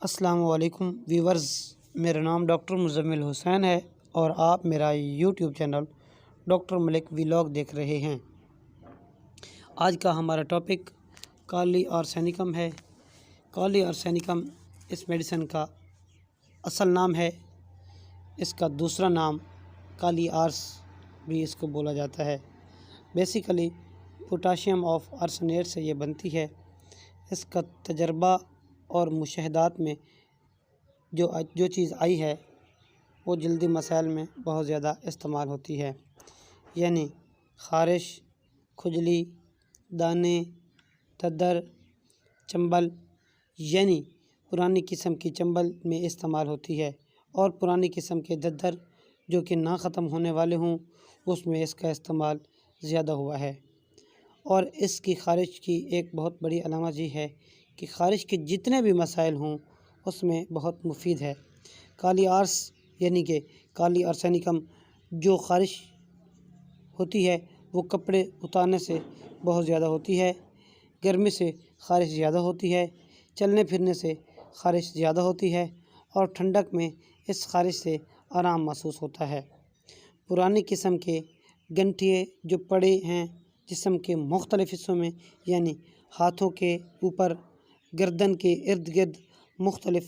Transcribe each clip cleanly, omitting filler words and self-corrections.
السلام علیکم ویورز، میرا نام ڈاکٹر مزمل حسین ہے اور آپ میرا یوٹیوب چینل ڈاکٹر ملک ولاگ دیکھ رہے ہیں۔ آج کا ہمارا ٹاپک کالی آرسینکم ہے۔ کالی آرسینکم اس میڈیسن کا اصل نام ہے۔ اس کا دوسرا نام کالی آرس بھی اس کو بولا جاتا ہے۔ بیسیکلی پوٹاشیم آف آرسنیٹ سے یہ بنتی ہے۔ اس کا تجربہ اور مشاہدات میں جو چیز آئی ہے وہ جلدی مسائل میں بہت زیادہ استعمال ہوتی ہے، یعنی خارش، کھجلی، دانے، ددر، چنبل، یعنی پرانی قسم کی چنبل میں استعمال ہوتی ہے، اور پرانی قسم کے ددر جو کہ نہ ختم ہونے والے ہوں اس میں اس کا استعمال زیادہ ہوا ہے۔ اور اس کی خارش کی ایک بہت بڑی علامت یہ ہے کہ خارش کے جتنے بھی مسائل ہوں اس میں بہت مفید ہے۔ کالی آرس یعنی کہ کالی آرسینکم جو خارش ہوتی ہے وہ کپڑے اتارنے سے بہت زیادہ ہوتی ہے، گرمی سے خارش زیادہ ہوتی ہے، چلنے پھرنے سے خارش زیادہ ہوتی ہے، اور ٹھنڈک میں اس خارش سے آرام محسوس ہوتا ہے۔ پرانی قسم کے گنٹھیے جو پڑے ہیں جسم کے مختلف حصوں میں، یعنی ہاتھوں کے اوپر، گردن کے ارد گرد مختلف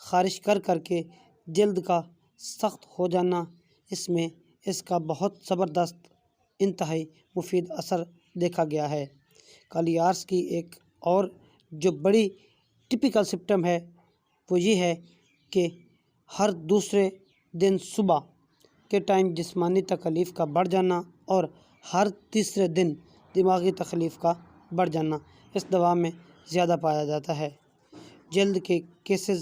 خارش کر کے جلد کا سخت ہو جانا، اس میں اس کا بہت زبردست انتہائی مفید اثر دیکھا گیا ہے۔ کالی آرس کی ایک اور جو بڑی ٹپیکل سمپٹم ہے وہ یہ ہے کہ ہر دوسرے دن صبح کے ٹائم جسمانی تکلیف کا بڑھ جانا اور ہر تیسرے دن دماغی تکلیف کا بڑھ جانا اس دوا میں زیادہ پایا جاتا ہے۔ جلد کے کیسز،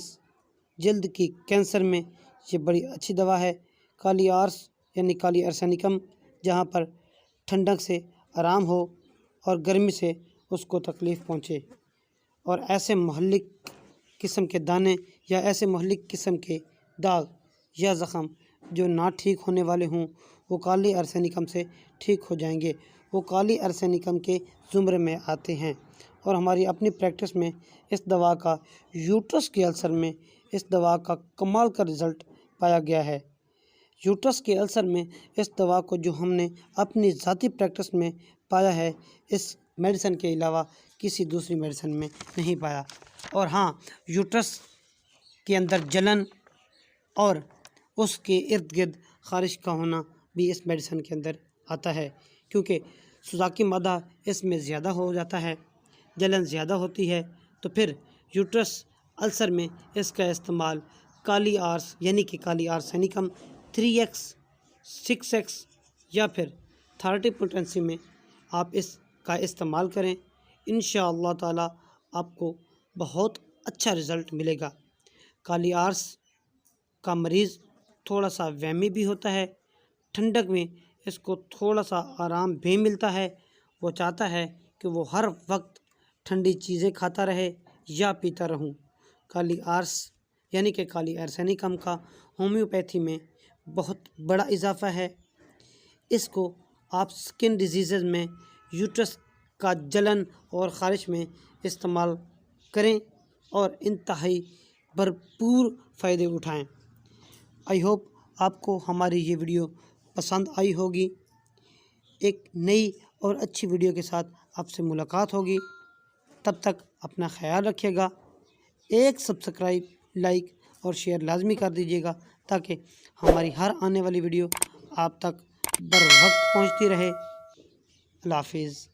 جلد کی کینسر میں یہ بڑی اچھی دوا ہے۔ کالی آرس یعنی کالی آرسینکم جہاں پر ٹھنڈک سے آرام ہو اور گرمی سے اس کو تکلیف پہنچے، اور ایسے مہلک قسم کے دانے یا ایسے مہلک قسم کے داغ یا زخم جو نہ ٹھیک ہونے والے ہوں وہ کالی آرسینکم سے ٹھیک ہو جائیں گے۔ وہ کالی آرسینکم کے زمرے میں آتے ہیں، اور ہماری اپنی پریکٹس میں اس دوا کا یوٹرس کے السر میں اس دوا کا کمال کا رزلٹ پایا گیا ہے۔ یوٹرس کے السر میں اس دوا کو جو ہم نے اپنی ذاتی پریکٹس میں پایا ہے اس میڈیسن کے علاوہ کسی دوسری میڈیسن میں نہیں پایا۔ اور ہاں، یوٹرس کے اندر جلن اور اس کے ارد گرد خارش کا ہونا بھی اس میڈیسن کے اندر آتا ہے، کیونکہ سوزاکی مادہ اس میں زیادہ ہو جاتا ہے، جلن زیادہ ہوتی ہے، تو پھر یوٹرس السر میں اس کا استعمال کالی آرس یعنی کہ کالی آرسینکم 3x 6x یا پھر 30 پوٹینسی میں آپ اس کا استعمال کریں۔ انشاءاللہ تعالی آپ کو بہت اچھا رزلٹ ملے گا۔ کالی آرس کا مریض تھوڑا سا وہمی بھی ہوتا ہے، ٹھنڈک میں اس کو تھوڑا سا آرام بھی ملتا ہے، وہ چاہتا ہے کہ وہ ہر وقت ٹھنڈی چیزیں کھاتا رہے یا پیتا رہوں۔ کالی آرس یعنی کہ کالی آرسینکم کا ہومیوپیتھی میں بہت بڑا اضافہ ہے۔ اس کو آپ سکن ڈیزیزز میں، یوٹرس کا جلن اور خارش میں استعمال کریں اور انتہائی بھرپور فائدے اٹھائیں۔ آئی ہوپ آپ کو ہماری یہ ویڈیو پسند آئی ہوگی۔ ایک نئی اور اچھی ویڈیو کے ساتھ آپ سے ملاقات ہوگی، تب تک اپنا خیال رکھیے گا۔ ایک سبسکرائب، لائک اور شیئر لازمی کر دیجیے گا تاکہ ہماری ہر آنے والی ویڈیو آپ تک بر وقت پہنچتی رہے۔ اللہ حافظ۔